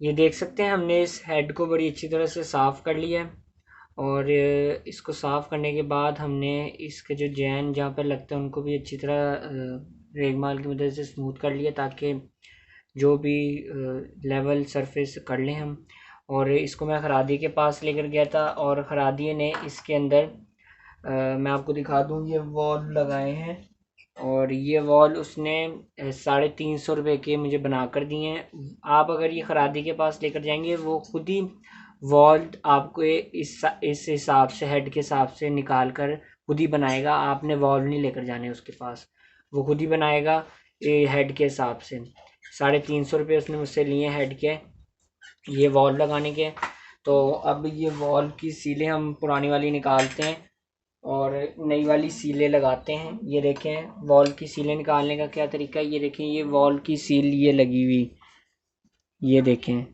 ये देख सकते हैं हमने इस हेड को बड़ी अच्छी तरह से साफ़ कर लिया है। और इसको साफ़ करने के बाद हमने इसके जो जैन जहाँ पर लगते हैं उनको भी अच्छी तरह रेगमाल की मदद से स्मूथ कर लिया, ताकि जो भी लेवल सरफेस कर लें हम। और इसको मैं खरादी के पास लेकर गया था और खरादी ने इसके अंदर मैं आपको दिखा दूँ, ये वॉल लगाए हैं। और ये वॉल उसने 350 रुपये के मुझे बना कर दिए हैं। आप अगर ये खरादी के पास लेकर जाएंगे वो खुद ही वॉल आपको इस हिसाब से, हेड के हिसाब से निकाल कर खुद ही बनाएगा। आपने वॉल नहीं लेकर जाने उसके पास, वो खुद ही बनाएगा हेड के हिसाब से। 350 रुपये उसने मुझसे लिए हेड के, ये वॉल लगाने के। तो अब ये वॉल की सीलें हम पुरानी वाली निकालते हैं और नई वाली सीलें लगाते हैं। ये देखें वॉल की सीलें निकालने का क्या तरीका है। ये देखें, ये वॉल की सील ये लगी हुई, ये देखें,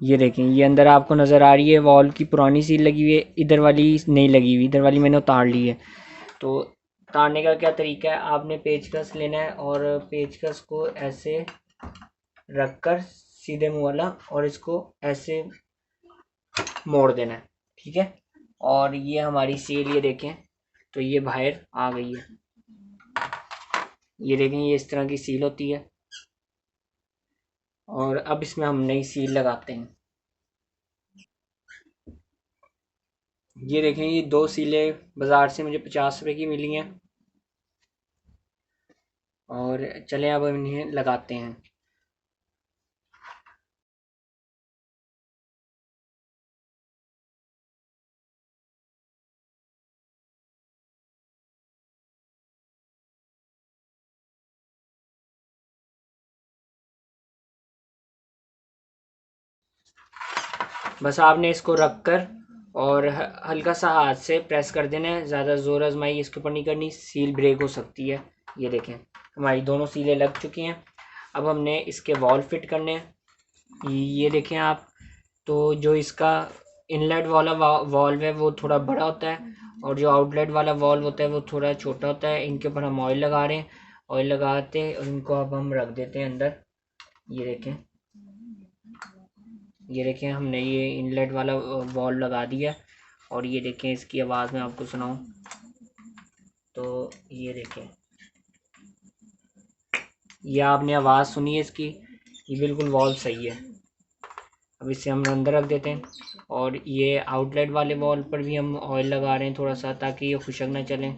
ये देखें, ये अंदर आपको नज़र आ रही है वॉल की पुरानी सील लगी हुई है, इधर वाली नहीं लगी हुई, इधर वाली मैंने उतार ली है। तो उतारने का क्या तरीका है, आपने पेचकस लेना है और पेचकस को ऐसे रख कर सीधे मुंह वाला, और इसको ऐसे मोड़ देना है, ठीक है। और ये हमारी सील ये देखें, तो ये बाहर आ गई है। ये देखें, ये इस तरह की सील होती है। और अब इसमें हम नई सील लगाते हैं। ये देखें, ये 2 सीलें बाज़ार से मुझे 50 रुपए की मिली हैं। और चलें अब इन्हें लगाते हैं। बस आपने इसको रख कर और हल्का सा हाथ से प्रेस कर देना है, ज़्यादा ज़ोर आजमाई इसके ऊपर नहीं करनी, सील ब्रेक हो सकती है। ये देखें, हमारी दोनों सीलें लग चुकी हैं। अब हमने इसके वॉल फिट करने हैं। ये देखें आप, तो जो इसका इनलेट वाला वॉल्व है वो थोड़ा बड़ा होता है, और जो आउटलेट वाला वॉल्व होता है वो थोड़ा छोटा होता है। इनके ऊपर हम ऑयल लगा रहे हैं, ऑयल लगाते हैं और इनको अब हम रख देते हैं अंदर। ये देखें, ये देखें, हमने ये इनलेट वाला वॉल लगा दिया। और ये देखें, इसकी आवाज़ मैं आपको सुनाऊं तो ये देखें, ये आपने आवाज़ सुनी है इसकी, ये बिल्कुल वॉल सही है। अब इसे हम अंदर रख देते हैं। और ये आउटलेट वाले वॉल पर भी हम ऑयल लगा रहे हैं थोड़ा सा, ताकि ये खुशक ना चलें।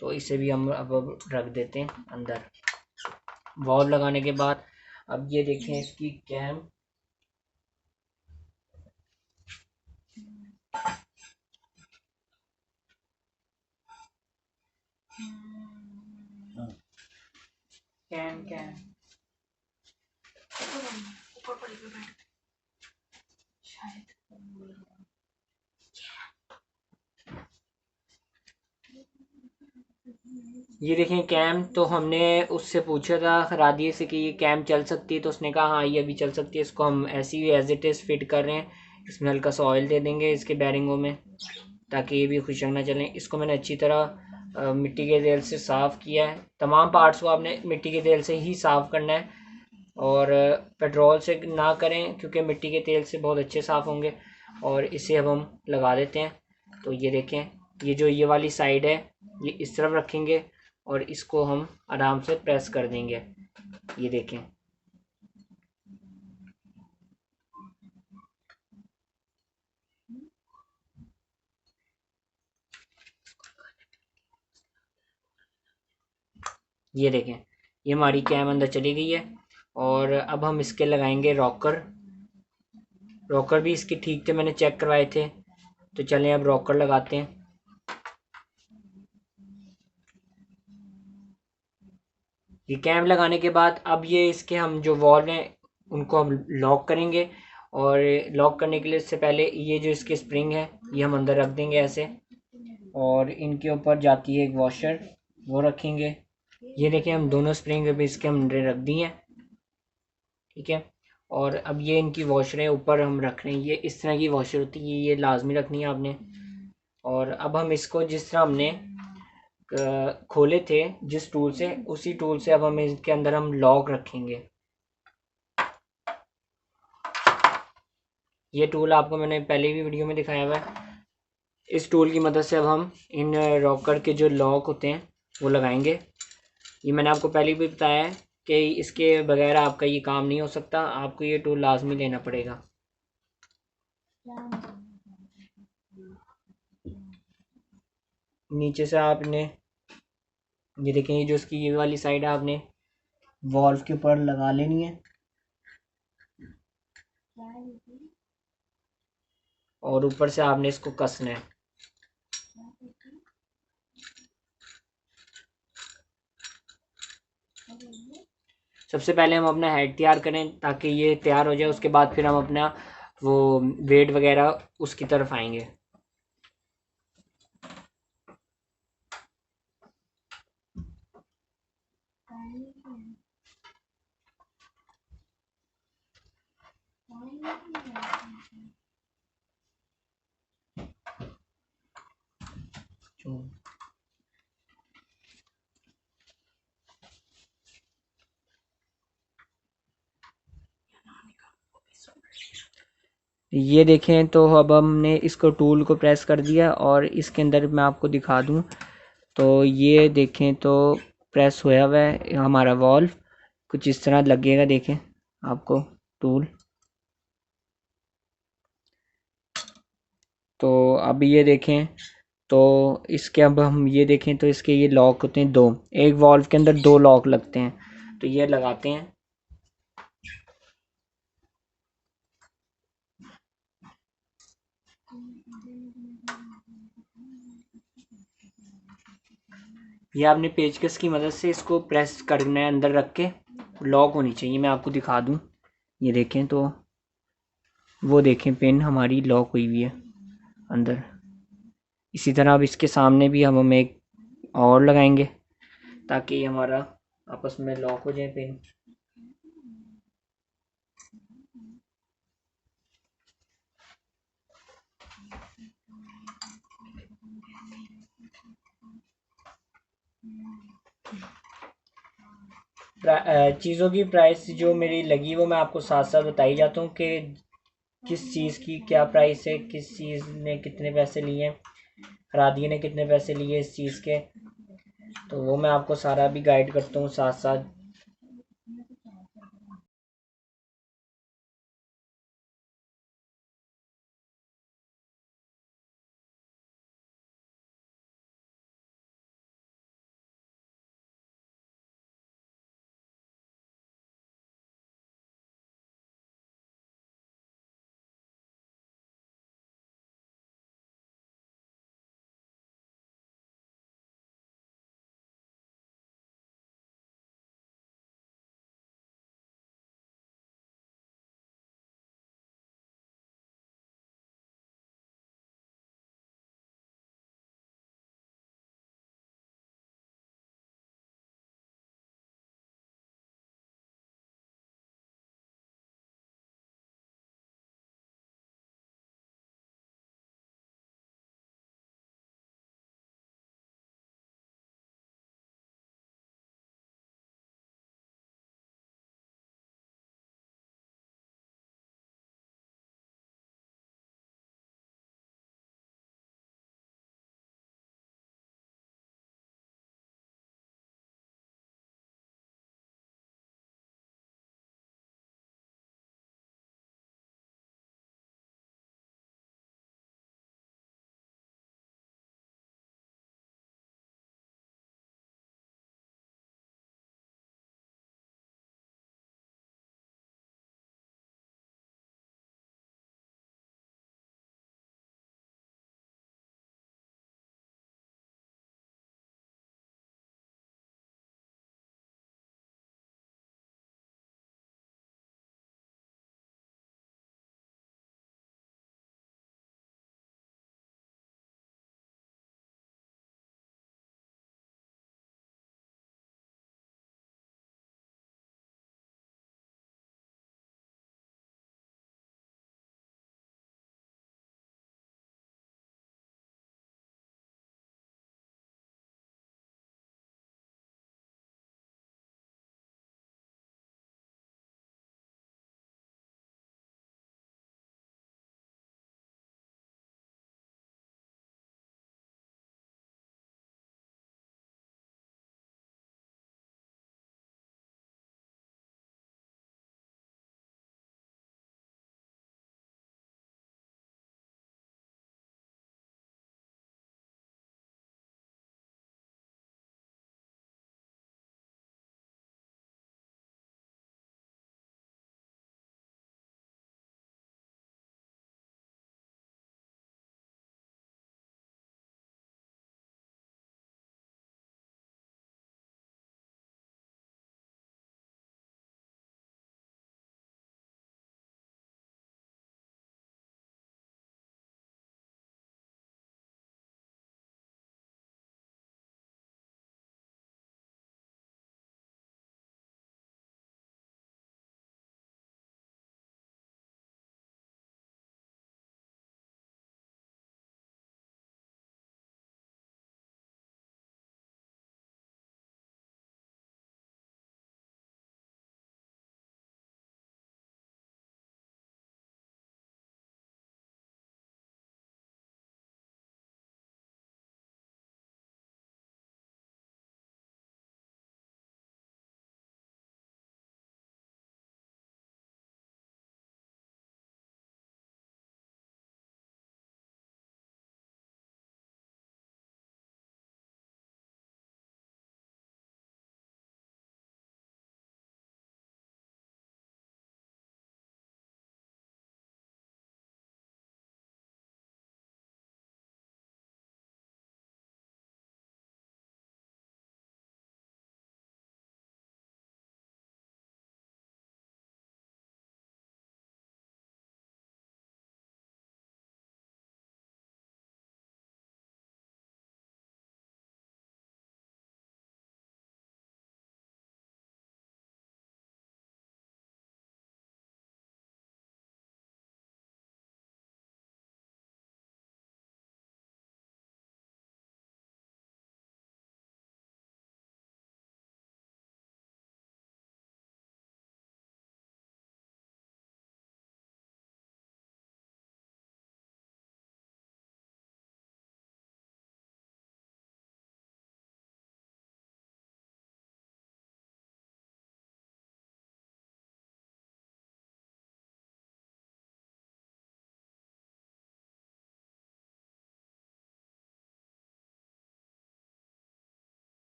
तो इसे भी हम अब रख देते हैं अंदर। वॉल लगाने के बाद अब ये देखें इसकी कैम, कैम कैम ऊपर पड़ी हुई बैठ शायद। ये देखें कैम, तो हमने उससे पूछा था खरादिए से कि ये कैम चल सकती है, तो उसने कहा हाँ ये अभी चल सकती है। इसको हम ऐसी ही एज इट इज़ फिट कर रहे हैं। इसमें हल्का सा ऑयल दे देंगे इसके बैरिंगों में, ताकि ये भी खुशक ना चलें। इसको मैंने अच्छी तरह मिट्टी के तेल से साफ़ किया है। तमाम पार्ट्स को आपने मिट्टी के तेल से ही साफ़ करना है, और पेट्रोल से ना करें, क्योंकि मिट्टी के तेल से बहुत अच्छे साफ़ होंगे। और इसे अब हम लगा देते हैं। तो ये देखें, ये जो ये वाली साइड है ये इस तरफ रखेंगे और इसको हम आराम से प्रेस कर देंगे। ये देखें, ये देखें, ये हमारी कैम अंदर चली गई है। और अब हम इसके लगाएंगे रॉकर। रॉकर भी इसके ठीक थे, मैंने चेक करवाए थे। तो चलें अब रॉकर लगाते हैं। ये कैम लगाने के बाद अब ये इसके हम जो वॉल हैं उनको हम लॉक करेंगे। और लॉक करने के लिए इससे पहले ये जो इसके स्प्रिंग है ये हम अंदर रख देंगे ऐसे, और इनके ऊपर जाती है एक वॉशर, वो रखेंगे। ये देखें, हम दोनों स्प्रिंग अभी इसके हम अंदर रख दी हैं, ठीक है। और अब ये इनकी वॉशरें ऊपर हम रख रहे हैं। ये इस तरह की वॉशर होती है, ये लाजमी रखनी है आपने। और अब हम इसको जिस तरह हमने खोले थे जिस टूल से, उसी टूल से अब हम इसके अंदर हम लॉक रखेंगे। ये टूल आपको मैंने पहले भी वीडियो में दिखाया हुआ है। इस टूल की मदद से अब हम इन रॉकर के जो लॉक होते हैं वो लगाएंगे। ये मैंने आपको पहले भी बताया है कि इसके बगैर आपका ये काम नहीं हो सकता, आपको ये टूल लाजमी लेना पड़ेगा। नीचे से आपने ये देखें, ये जो इसकी ये वाली साइड है आपने वॉल्व के ऊपर लगा लेनी है और ऊपर से आपने इसको कसना है। सबसे पहले हम अपना हेड तैयार करें ताकि ये तैयार हो जाए, उसके बाद फिर हम अपना वो वेट वगैरह उसकी तरफ आएंगे। ये देखें तो अब हमने इसको टूल को प्रेस कर दिया और इसके अंदर मैं आपको दिखा दूं तो ये देखें तो प्रेस होया हुआ है हमारा वॉल्व, कुछ इस तरह लगेगा देखें आपको टूल। तो अब ये देखें तो इसके अब हम ये देखें तो इसके ये लॉक होते हैं दो, एक वॉल्व के अंदर दो लॉक लगते हैं, तो ये लगाते हैं। ये आपने पेचकस की मदद से इसको प्रेस करना है, अंदर रख के लॉक होनी चाहिए। मैं आपको दिखा दूं, ये देखें तो वो देखें पिन हमारी लॉक हुई हुई है अंदर। इसी तरह अब इसके सामने भी हम एक और लगाएंगे ताकि हमारा आपस में लॉक हो जाए पिन। चीज़ों की प्राइस जो मेरी लगी वो मैं आपको साथ साथ बताई जाता हूँ कि किस चीज़ की क्या प्राइस है, किस चीज़ ने कितने पैसे लिए, रादिया ने कितने पैसे लिए इस चीज़ के, तो वो मैं आपको सारा भी गाइड करता हूँ साथ साथ।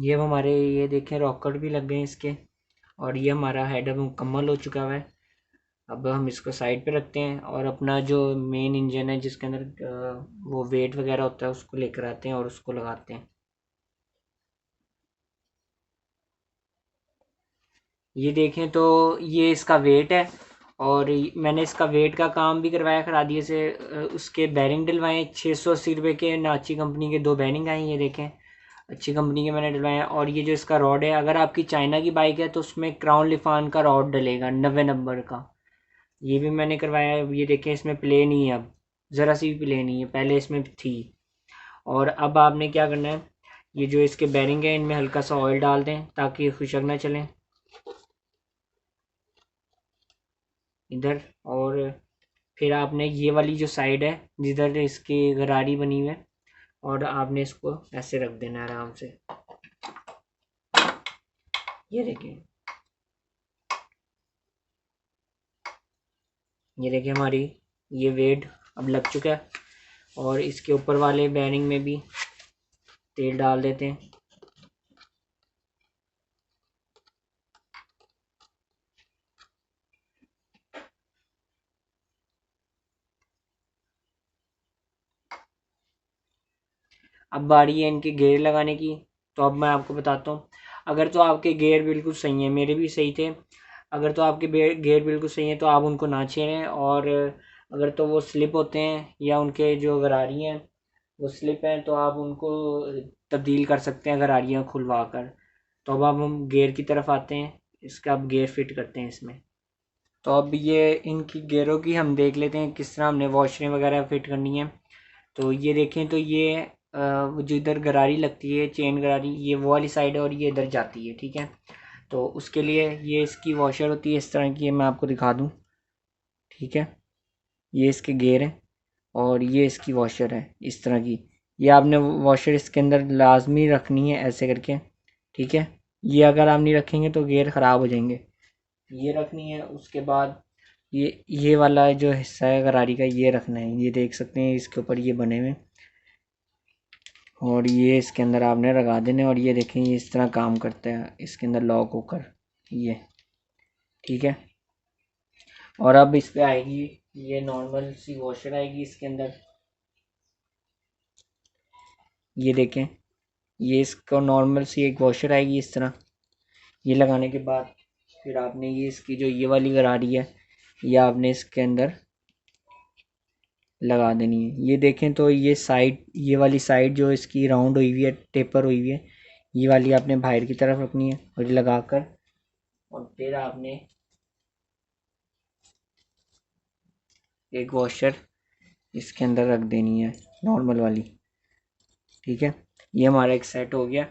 ये अब हमारे ये देखें रॉकेट भी लग गए हैं इसके। और ये हमारा हेड अब मुकम्मल हो चुका हुआ है। अब हम इसको साइड पे रखते हैं और अपना जो मेन इंजन है जिसके अंदर वो वेट वगैरह होता है उसको लेकर आते हैं और उसको लगाते हैं। ये देखें तो ये इसका वेट है। और मैंने इसका वेट का काम भी करवाया खरादिए से। उसके बैरिंग डलवाए 680 रुपये के, नाची कंपनी के 2 बैरिंग आए, ये देखें अच्छी कंपनी के मैंने डलवाए हैं। और ये जो इसका रॉड है, अगर आपकी चाइना की बाइक है तो उसमें क्राउन लिफान का रॉड डलेगा 90 नंबर का, ये भी मैंने करवाया है। ये देखें इसमें प्ले नहीं है अब, ज़रा सी भी प्ले नहीं है, पहले इसमें थी। और अब आपने क्या करना है, ये जो इसके बैरिंग है इनमें हल्का सा ऑयल डाल दें ताकि ये खुशक ना चलें इधर। और फिर आपने ये वाली जो साइड है जिधर इसकी गरारी बनी हुई है, और आपने इसको ऐसे रख देना है आराम से। ये देखिए, ये देखिए हमारी ये वेट अब लग चुका है। और इसके ऊपर वाले बैरिंग में भी तेल डाल देते हैं। अब बारी है इनके गेयर लगाने की। तो अब मैं आपको बताता हूँ, अगर तो आपके गेयर बिल्कुल सही हैं, मेरे भी सही थे, अगर तो आपके गेयर बिल्कुल सही हैं तो आप उनको ना छेड़ें। और अगर तो वो स्लिप होते हैं या उनके जो गरारी हैं वो स्लिप हैं तो आप उनको तब्दील कर सकते हैं गरारियाँ खुलवा कर। तो अब हम गेयर की तरफ आते हैं, इसका अब गेयर फिट करते हैं इसमें। तो अब ये इनकी गेयरों की हम देख लेते हैं किस तरह हमने वॉशरें वगैरह फिट करनी है। तो ये देखें तो ये जो इधर गरारी लगती है चेन गरारी, ये वो वाली साइड है और ये इधर जाती है, ठीक है। तो उसके लिए ये इसकी वॉशर होती है इस तरह की, मैं आपको दिखा दूँ, ठीक है। ये इसके गेयर हैं और ये इसकी वॉशर है इस तरह की। ये आपने वॉशर इसके अंदर लाजमी रखनी है ऐसे करके, ठीक है। ये अगर आप नहीं रखेंगे तो गेयर ख़राब हो जाएंगे। ये रखनी है। उसके बाद ये वाला जो हिस्सा है गरारी का ये रखना है, ये देख सकते हैं इसके ऊपर ये बने हुए। और ये इसके अंदर आपने लगा देने और ये देखें ये इस तरह काम करता है इसके अंदर लॉक होकर, ये ठीक है। और अब इस पे आएगी ये नॉर्मल सी वॉशर आएगी इसके अंदर, ये देखें ये इसको नॉर्मल सी एक वॉशर आएगी इस तरह। ये लगाने के बाद फिर आपने ये इसकी जो ये वाली गरारी है ये आपने इसके अंदर लगा देनी है। ये देखें तो ये साइड, ये वाली साइड जो इसकी राउंड हुई हुई है, टेपर हुई हुई है, ये वाली आपने बाहर की तरफ रखनी है और ये लगाकर और फिर आपने एक वॉशर इसके अंदर रख देनी है नॉर्मल वाली, ठीक है। ये हमारा एक सेट हो गया।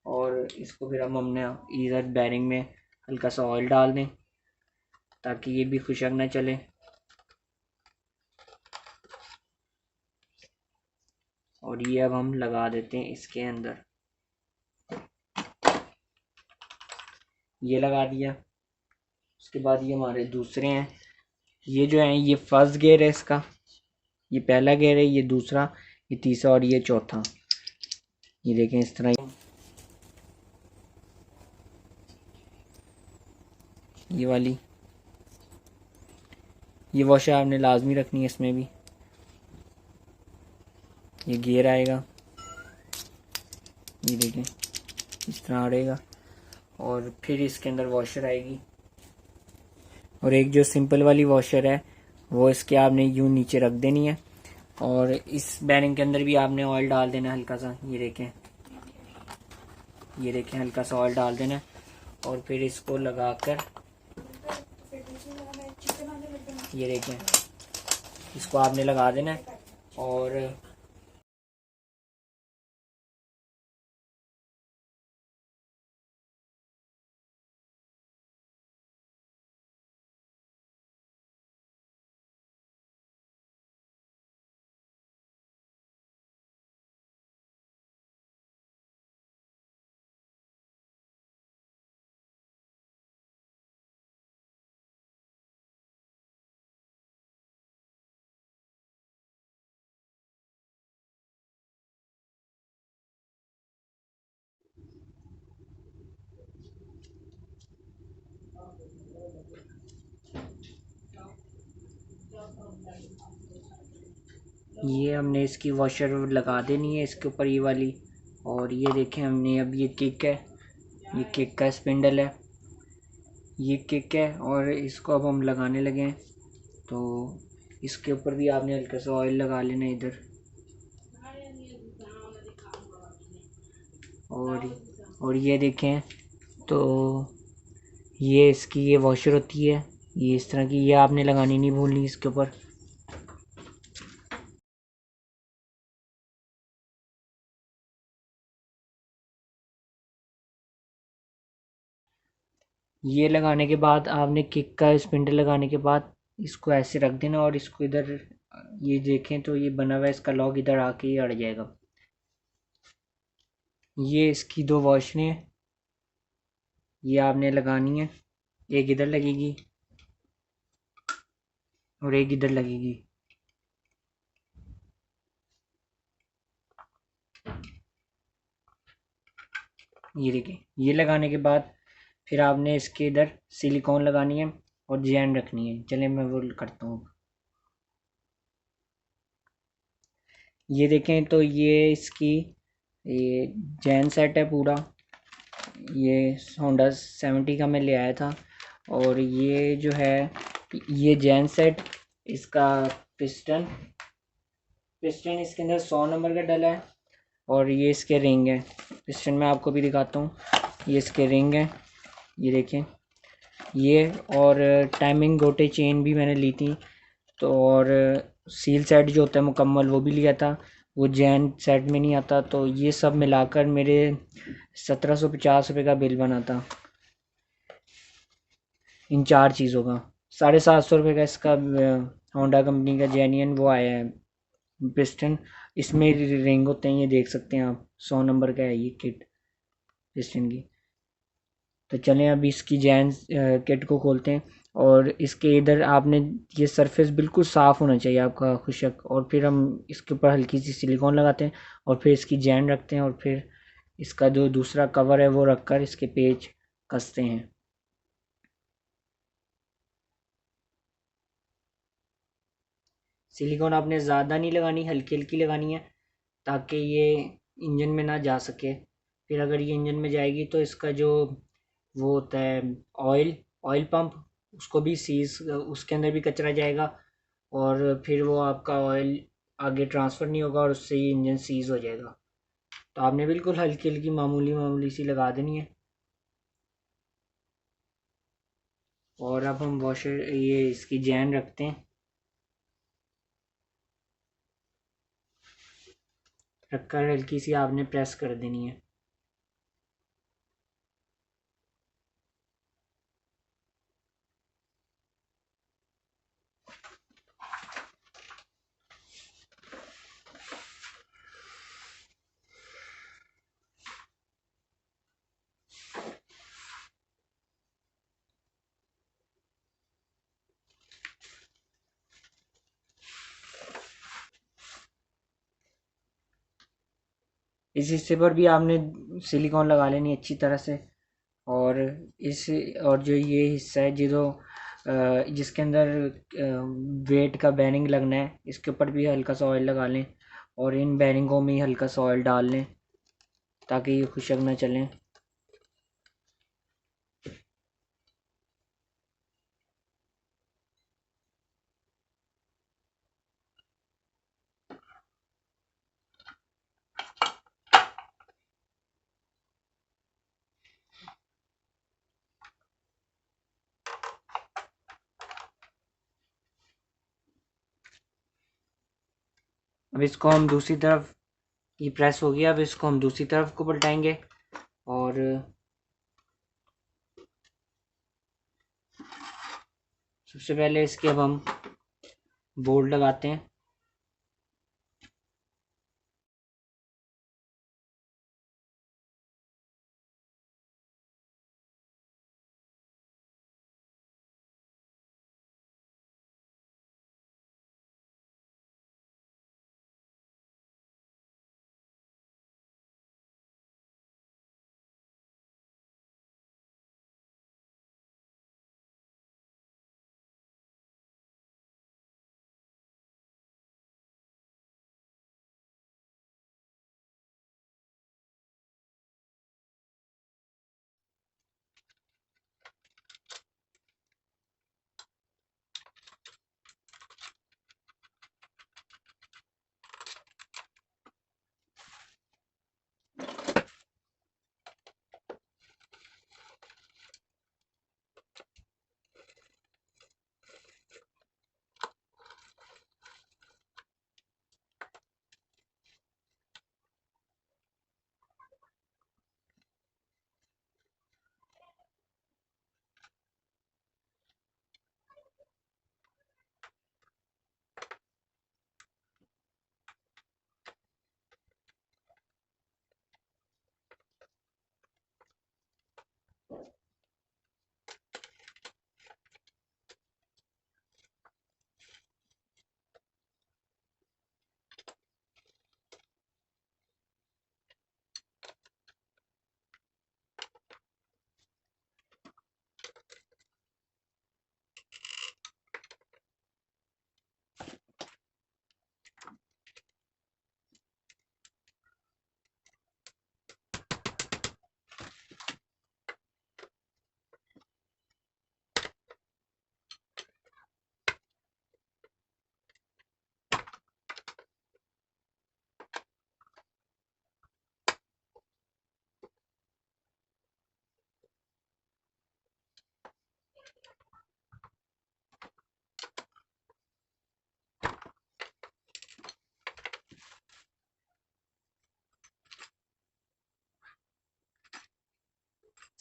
और इसको फिर हम हमने इधर बैरिंग में हल्का सा ऑयल डाल दें ताकि ये भी खुशक ना चले। और ये अब हम लगा देते हैं इसके अंदर, ये लगा दिया। उसके बाद ये हमारे दूसरे हैं, ये जो है ये फर्स्ट गियर है इसका, ये पहला गियर है, ये दूसरा, ये तीसरा और ये चौथा। ये देखें इस तरह ये वाली ये वॉशर आपने लाजमी रखनी है इसमें भी। ये गियर आएगा, ये देखें इस तरह आएगा। और फिर इसके अंदर वॉशर आएगी। और एक जो सिंपल वाली वॉशर है वो इसके आपने यूं नीचे रख देनी है। और इस बैरिंग के अंदर भी आपने ऑयल डाल देना है हल्का सा, ये देखें, ये देखें हल्का सा ऑयल डाल देना है। और फिर इसको लगाकर ये देखें इसको आपने लगा देना है। और ये हमने इसकी वॉशर लगा देनी है इसके ऊपर ये वाली। और ये देखें हमने अब ये किक है, ये किक का स्पिंडल है, ये किक है और इसको अब हम लगाने लगे हैं। तो इसके ऊपर भी आपने हल्का सा ऑयल लगा लेना इधर। और ये देखें तो ये इसकी ये वॉशर होती है, ये इस तरह की, ये आपने लगानी नहीं भूलनी इसके ऊपर। ये लगाने के बाद आपने किक का स्पिंडल लगाने के बाद इसको ऐसे रख देना और इसको इधर, ये देखें तो ये बना हुआ है इसका लॉक, इधर आके ये अड़ जाएगा। ये इसकी दो वॉशरें हैं, ये आपने लगानी है, एक इधर लगेगी और एक इधर लगेगी। ये देखिए, ये लगाने के बाद फिर आपने इसके इधर सिलिकॉन लगानी है और जैन रखनी है। चलिए मैं वो करता हूँ। ये देखें तो ये इसकी ये जैन सेट है पूरा, ये होंडा 70 का मैं ले आया था। और ये जो है ये जैन सेट, इसका पिस्टन पिस्टन इसके अंदर 100 नंबर का डला है। और ये इसके रिंग है, पिस्टन मैं आपको भी दिखाता हूँ, ये इसके रिंग है, ये देखें ये। और टाइमिंग गोटे चेन भी मैंने ली थी। तो और सील सेट जो होता है मुकम्मल वो भी लिया था, वो जैन सेट में नहीं आता। तो ये सब मिलाकर मेरे 1750 रुपये का बिल बना था इन चार चीज़ों का। 750 रुपये का इसका होंडा कंपनी का जेन्यन वो आया है पिस्टन। इसमें रिंग होते हैं, ये देख सकते हैं आप, 100 नंबर का है ये किट पिस्टन की। तो चलें अभी इसकी जैन किट को खोलते हैं। और इसके इधर आपने ये सरफेस बिल्कुल साफ़ होना चाहिए आपका खुशक। और फिर हम इसके ऊपर हल्की सी सिलिकॉन लगाते हैं और फिर इसकी जैन रखते हैं और फिर इसका जो दूसरा कवर है वो रख कर इसके पेज कसते हैं। सिलिकॉन आपने ज़्यादा नहीं लगानी, हल्की हल्की लगानी है ताकि ये इंजन में ना जा सके। फिर अगर ये इंजन में जाएगी तो इसका जो वो होता है ऑयल ऑयल पंप, उसको भी सीज, उसके अंदर भी कचरा जाएगा और फिर वो आपका ऑयल आगे ट्रांसफ़र नहीं होगा और उससे ही इंजन सीज हो जाएगा। तो आपने बिल्कुल हल्की हल्की मामूली मामूली सी लगा देनी है। और अब हम वॉशर ये इसकी जैन रखते हैं, रखकर हल्की सी आपने प्रेस कर देनी है। इस हिस्से पर भी आपने सिलिकॉन लगा लेनी अच्छी तरह से। और इस और जो ये हिस्सा है जो जिसके अंदर वेट का बेरिंग लगना है, इसके ऊपर भी हल्का सा ऑयल लगा लें और इन बेरिंगों में ही हल्का सा ऑयल डाल लें ताकि ये खुशक ना चलें। अब इसको हम दूसरी तरफ, ये प्रेस हो गया, अब इसको हम दूसरी तरफ को पलटाएंगे। और सबसे पहले इसके अब हम बोल्ट लगाते हैं।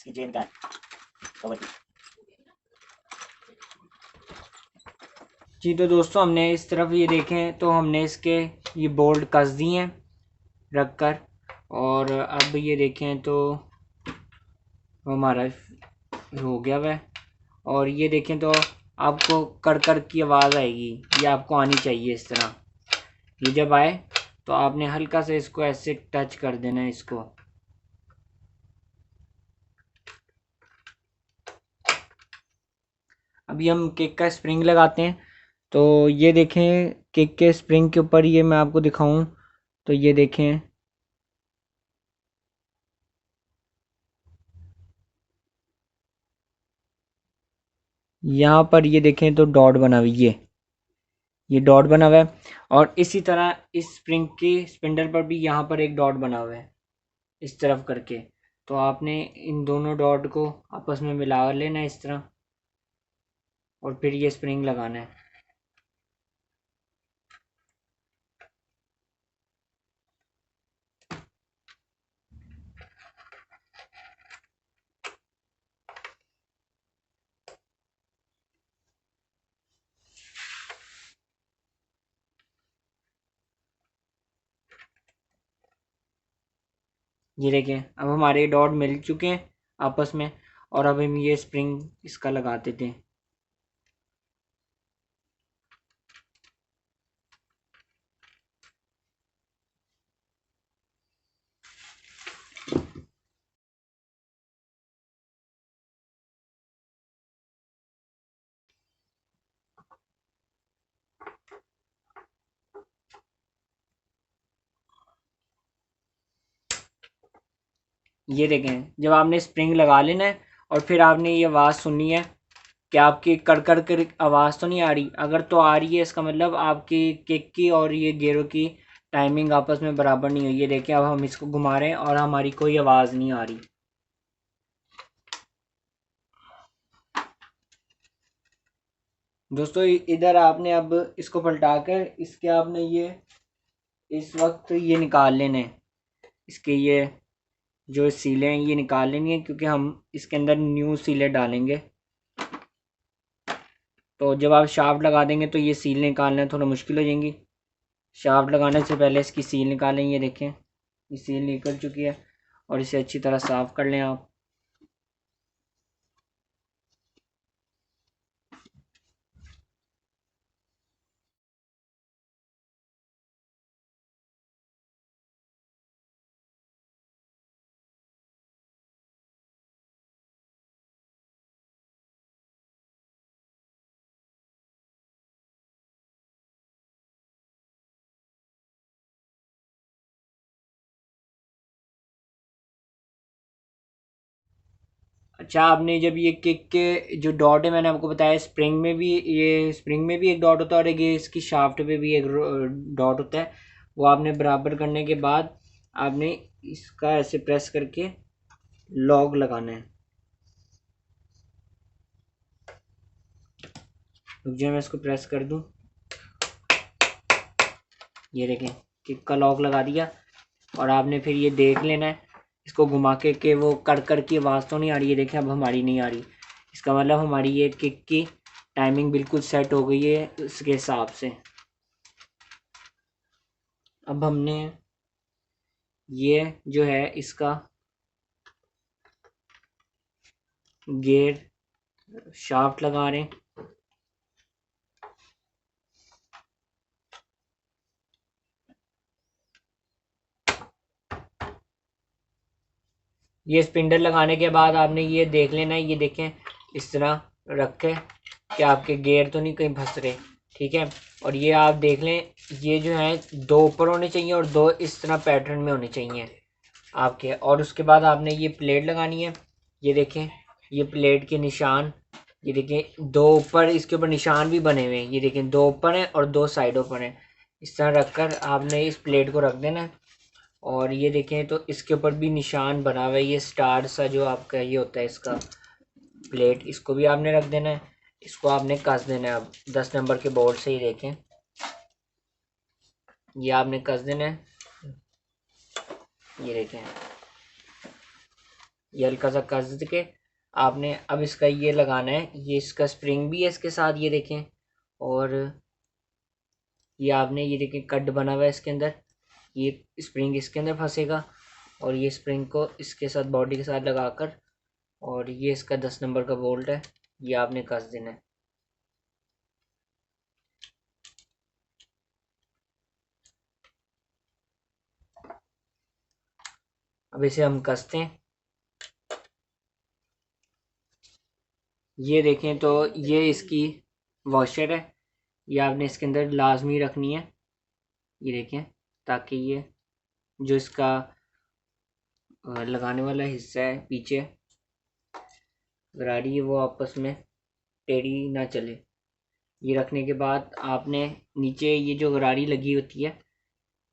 इसकी चेन का कवर की। जी तो दोस्तों हमने इस तरफ ये देखें तो हमने इसके ये बोल्ट कस दिए हैं रख कर, और अब ये देखें तो हमारा हो गया वह। और ये देखें तो आपको कर कर की आवाज़ आएगी, ये आपको आनी चाहिए इस तरह। ये जब आए तो आपने हल्का से इसको ऐसे टच कर देना है इसको। अभी हम केक का स्प्रिंग लगाते हैं। तो ये देखें केक के स्प्रिंग के ऊपर, ये मैं आपको दिखाऊं तो ये देखें यहाँ पर, ये देखें तो डॉट बना हुआ, ये डॉट बना हुआ है। और इसी तरह इस स्प्रिंग की स्पिंडल पर भी यहाँ पर एक डॉट बना हुआ है इस तरफ करके। तो आपने इन दोनों डॉट को आपस में मिला लेना है इस तरह, और फिर ये स्प्रिंग लगाना है। ये देखें अब हमारे डॉट मिल चुके हैं आपस में, और अब हम ये स्प्रिंग इसका लगा देते हैं। ये देखें जब आपने स्प्रिंग लगा लेना है और फिर आपने ये आवाज़ सुननी है कि आपकी कड़कड़ कर आवाज़ तो नहीं आ रही। अगर तो आ रही है इसका मतलब आपकी किक की और ये गेयरों की टाइमिंग आपस में बराबर नहीं हुई। ये देखें अब हम इसको घुमा रहे हैं और हमारी कोई आवाज़ नहीं आ रही। दोस्तों इधर आपने अब इसको पलटा कर इसके आपने ये इस वक्त ये निकाल लेने हैं, इसके ये जो सीलें हैं ये निकाल लेनी है, क्योंकि हम इसके अंदर न्यू सीलें डालेंगे। तो जब आप शाफ्ट लगा देंगे तो ये सील निकालना थोड़ा मुश्किल हो जाएंगी। शाफ्ट लगाने से पहले इसकी सील निकालें। ये देखें ये सील निकल चुकी है, और इसे अच्छी तरह साफ़ कर लें आप। अच्छा आपने जब ये किक के जो डॉट है मैंने आपको बताया, स्प्रिंग में भी ये स्प्रिंग में भी एक डॉट होता है और एक ये इसकी शाफ्ट पे भी एक डॉट होता है। वो आपने बराबर करने के बाद आपने इसका ऐसे प्रेस करके लॉक लगाना है। रुक जाए मैं इसको प्रेस कर दूं। ये देखें किक का लॉक लगा दिया, और आपने फिर ये देख लेना है इसको घुमा के कि वो कड़ की आवाज़ तो नहीं आ रही है। देखें अब हमारी नहीं आ रही, इसका मतलब हमारी ये किक की टाइमिंग बिल्कुल सेट हो गई है उसके हिसाब से। अब हमने ये जो है इसका गियर शाफ्ट लगा रहे हैं। ये स्पिंडल लगाने के बाद आपने ये देख लेना है, ये देखें इस तरह रखें कि आपके गियर तो नहीं कहीं फंस रहे, ठीक है। और ये आप देख लें ये जो है दो ऊपर होने चाहिए और दो इस तरह पैटर्न में होने चाहिए आपके। और उसके बाद आपने ये प्लेट लगानी है। ये देखें ये प्लेट के निशान, ये देखें दो ऊपर, इसके ऊपर निशान भी बने हुए हैं। ये देखें दो ऊपर हैं और दो साइडों पर हैं। इस तरह रखकर आपने इस प्लेट को रख देना है। और ये देखें तो इसके ऊपर भी निशान बना हुआ है, ये स्टार सा जो आपका ये होता है इसका प्लेट, इसको भी आपने रख देना है। इसको आपने कस देना है अब 10 नंबर के बोर्ड से। ही देखें ये आपने कस देना है। ये देखें ये हल्का सा कस के आपने अब इसका ये लगाना है। ये इसका स्प्रिंग भी है इसके साथ, ये देखें। और ये आपने ये देखें कट बना हुआ है इसके अंदर, ये स्प्रिंग इसके अंदर फंसेगा और ये स्प्रिंग को इसके साथ बॉडी के साथ लगाकर, और ये इसका 10 नंबर का बोल्ट है, ये आपने कस देना है। अब इसे हम कसते हैं। ये देखें तो ये इसकी वॉशर है, ये आपने इसके अंदर लाजमी रखनी है। ये देखें, ताकि ये जो इसका लगाने वाला हिस्सा है पीछे गरारी है वो आपस में टेढ़ी ना चले। ये रखने के बाद आपने नीचे ये जो गरारी लगी होती है,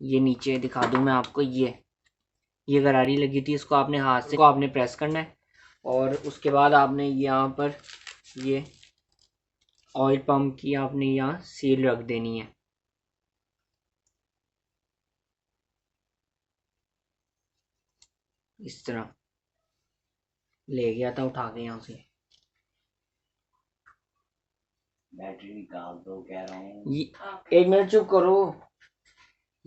ये नीचे दिखा दूं मैं आपको, ये गरारी लगी थी, इसको आपने हाथ से को आपने प्रेस करना है। और उसके बाद आपने यहाँ पर ये ऑयल पंप की आपने यहाँ सील रख देनी है। इस तरह ले गया था उठा के यहाँ से। बैटरी निकाल दो कह रहा हूँ। एक मिनट चुप करो।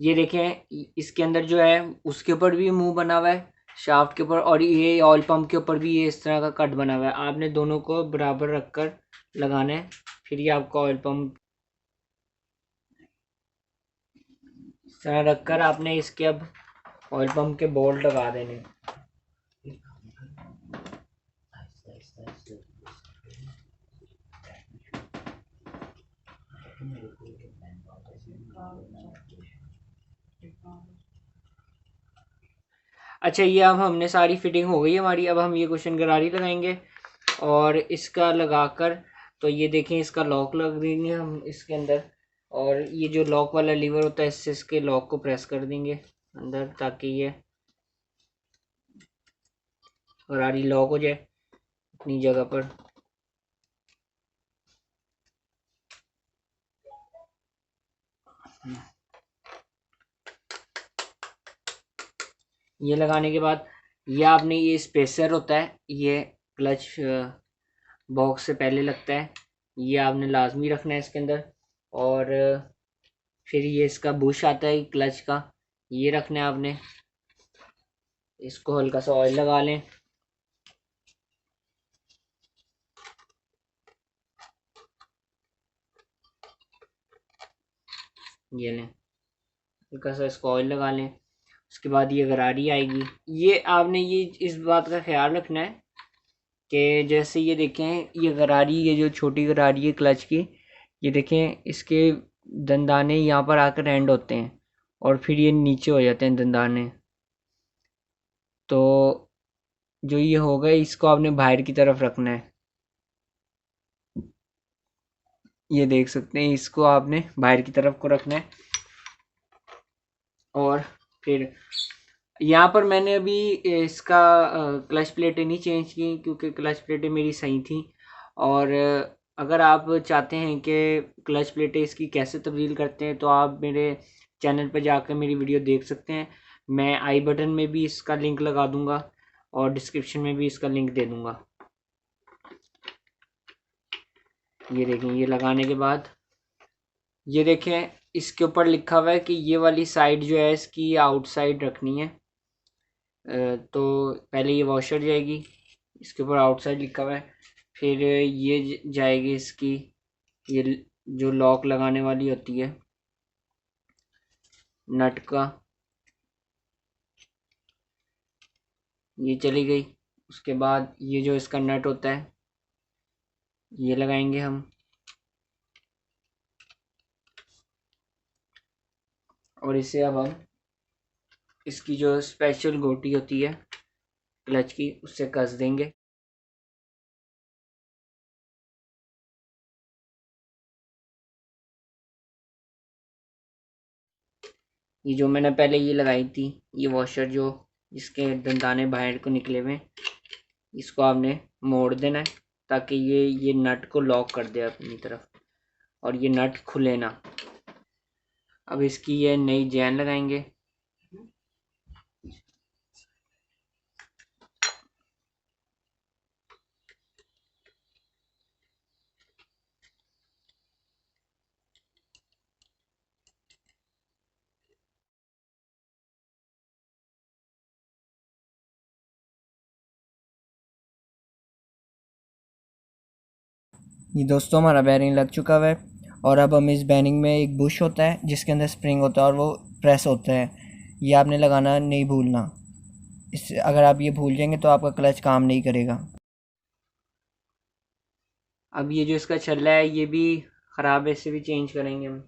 ये देखें इसके अंदर जो है उसके ऊपर भी मुंह बना हुआ है शाफ्ट के ऊपर, और ये ऑयल पंप के ऊपर भी ये इस तरह का कट बना हुआ है। आपने दोनों को बराबर रखकर लगाना है, फिर ये आपका ऑयल पंप इस तरह रखकर आपने इसके अब ऑयल पंप के बोल्ट लगा देने। अच्छा, ये अब हमने सारी फिटिंग हो गई हमारी। अब हम ये कुशन गरारी लगाएंगे और इसका लगाकर, तो ये देखें इसका लॉक लग देंगे हम इसके अंदर, और ये जो लॉक वाला लीवर होता है इससे इसके लॉक को प्रेस कर देंगे अंदर, ताकि ये गरारी लॉक हो जाए अपनी जगह पर। ये लगाने के बाद ये आपने ये स्पेसर होता है, ये क्लच बॉक्स से पहले लगता है, ये आपने लाजमी रखना है इसके अंदर। और फिर ये इसका बुश आता है क्लच का, ये रखना है आपने। इसको हल्का सा ऑयल लगा लें। ये लें, हल्का सा इसको ऑयल लगा लें। उसके बाद ये गरारी आएगी। ये आपने ये इस बात का ख्याल रखना है कि जैसे ये देखें ये गरारी, ये जो छोटी गरारी है क्लच की, ये देखें इसके दंदाने यहाँ पर आकर एंड होते हैं और फिर ये नीचे हो जाते हैं दंदाने। तो जो ये होगा इसको आपने बाहर की तरफ रखना है। ये देख सकते हैं, इसको आपने बाहर की तरफ को रखना है। और फिर यहाँ पर मैंने अभी इसका क्लच प्लेटें नहीं चेंज की क्योंकि क्लच प्लेटें मेरी सही थी। और अगर आप चाहते हैं कि क्लच प्लेटें इसकी कैसे तब्दील करते हैं तो आप मेरे चैनल पर जाकर मेरी वीडियो देख सकते हैं। मैं आई बटन में भी इसका लिंक लगा दूंगा और डिस्क्रिप्शन में भी इसका लिंक दे दूंगा। ये देखें, ये लगाने के बाद ये देखें इसके ऊपर लिखा हुआ है कि ये वाली साइड जो है इसकी आउटसाइड रखनी है। तो पहले ये वॉशर जाएगी, इसके ऊपर आउटसाइड लिखा हुआ है। फिर ये जाएगी इसकी, ये जो लॉक लगाने वाली होती है नट का, ये चली गई। उसके बाद ये जो इसका नट होता है ये लगाएंगे हम। और इसे अब हम इसकी जो स्पेशल गोटी होती है क्लच की उससे कस देंगे। ये जो मैंने पहले ये लगाई थी ये वॉशर, जो इसके दंदाने बाहर को निकले हुए, इसको आपने मोड़ देना है ताकि ये नट को लॉक कर दे अपनी तरफ और ये नट खुले ना। अब इसकी ये नई चैन लगाएंगे। ये दोस्तों हमारा बेयरिंग लग चुका हुआ है और अब हम इस बेयरिंग में एक बुश होता है जिसके अंदर स्प्रिंग होता है और वो प्रेस होता है। ये आपने लगाना नहीं भूलना। इससे अगर आप ये भूल जाएंगे तो आपका क्लच काम नहीं करेगा। अब ये जो इसका छल्ला है ये भी ख़राब है, इसे भी चेंज करेंगे हम।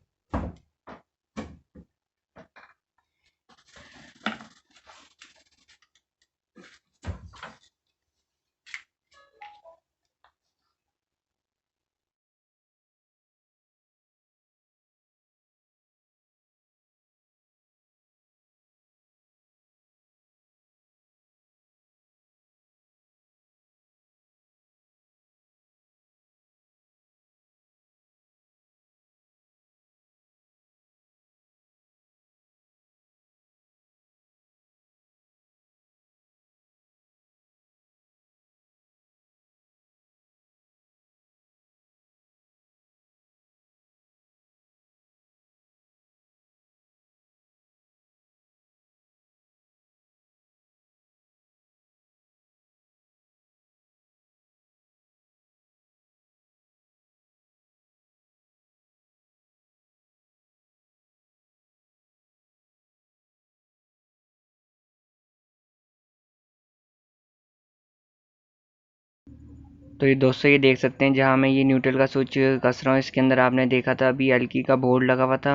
तो ये दोस्तों ये देख सकते हैं जहाँ मैं ये न्यूट्रल का स्विच कस रहा हूँ इसके अंदर आपने देखा था अभी एलकी का बोर्ड लगा हुआ था।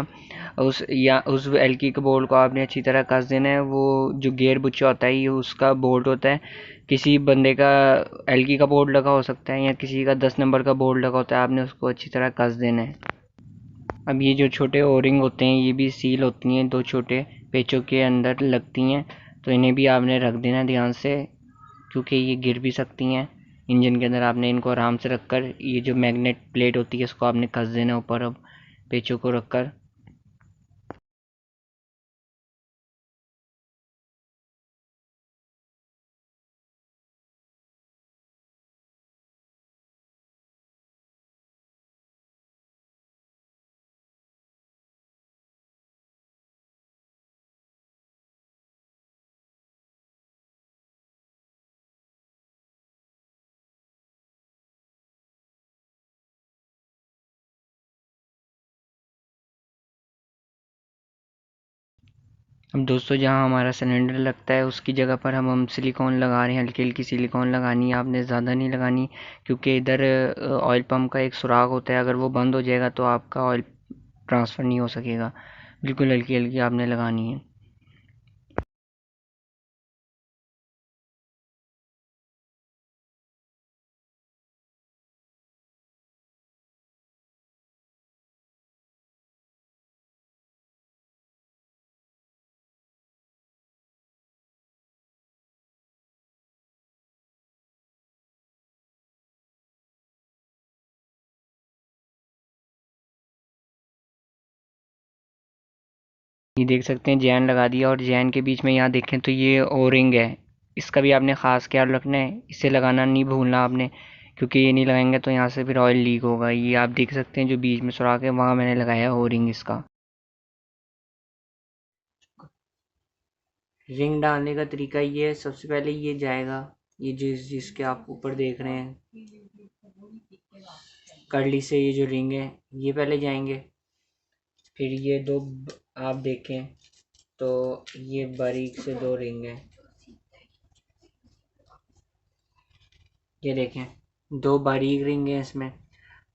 उस एलकी के बोर्ड को आपने अच्छी तरह कस देना है। वो जो गियर बुच्चा होता है ये उसका बोर्ड होता है। किसी बंदे का एलकी का बोर्ड लगा हो सकता है या किसी का 10 नंबर का बोर्ड लगा होता है, आपने उसको अच्छी तरह कस देना है। अब ये जो छोटे ओरिंग होते हैं ये भी सील होती हैं, दो छोटे पेचों के अंदर लगती हैं, तो इन्हें भी आपने रख देना ध्यान से क्योंकि ये गिर भी सकती हैं इंजन के अंदर। आपने इनको आराम से रखकर ये जो मैग्नेट प्लेट होती है इसको आपने कस देना ऊपर अब पेचों को रखकर। अब दोस्तों जहाँ हमारा सिलेंडर लगता है उसकी जगह पर हम सिलिकॉन लगा रहे हैं। हल्की हल्की सिलिकॉन लगानी है आपने, ज़्यादा नहीं लगानी क्योंकि इधर ऑयल पंप का एक सुराख होता है, अगर वो बंद हो जाएगा तो आपका ऑयल ट्रांसफ़र नहीं हो सकेगा। बिल्कुल हल्की हल्की आपने लगानी है। ये देख सकते हैं जैन लगा दिया और जैन के बीच में यहाँ देखें तो ये ओ रिंग है। इसका भी आपने ख़ास ख्याल रखना है, इसे लगाना नहीं भूलना आपने क्योंकि ये नहीं लगाएंगे तो यहाँ से फिर ऑयल लीक होगा। ये आप देख सकते हैं जो बीच में सुराख है वहाँ मैंने लगाया ओ रिंग इसका। रिंग डालने का तरीका ये है, सबसे पहले ये जाएगा, ये जिसके आप ऊपर देख रहे हैं कर्ली से ये जो रिंग है ये पहले जाएंगे। फिर ये दो आप देखें तो ये बारीक से दो रिंग हैं, ये देखें दो बारीक रिंग हैं इसमें,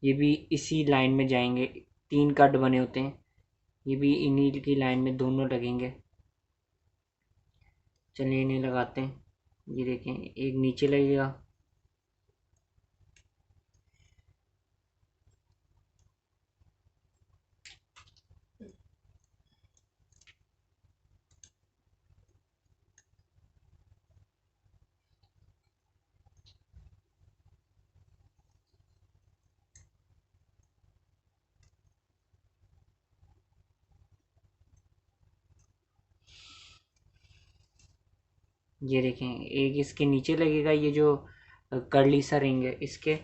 ये भी इसी लाइन में जाएंगे। तीन कट बने होते हैं, ये भी इन्हीं की लाइन में दोनों लगेंगे। चलिए इन्हें लगाते हैं। ये देखें एक नीचे लगेगा, ये देखें एक इसके नीचे लगेगा, ये जो कर्ली सा रिंग है इसके,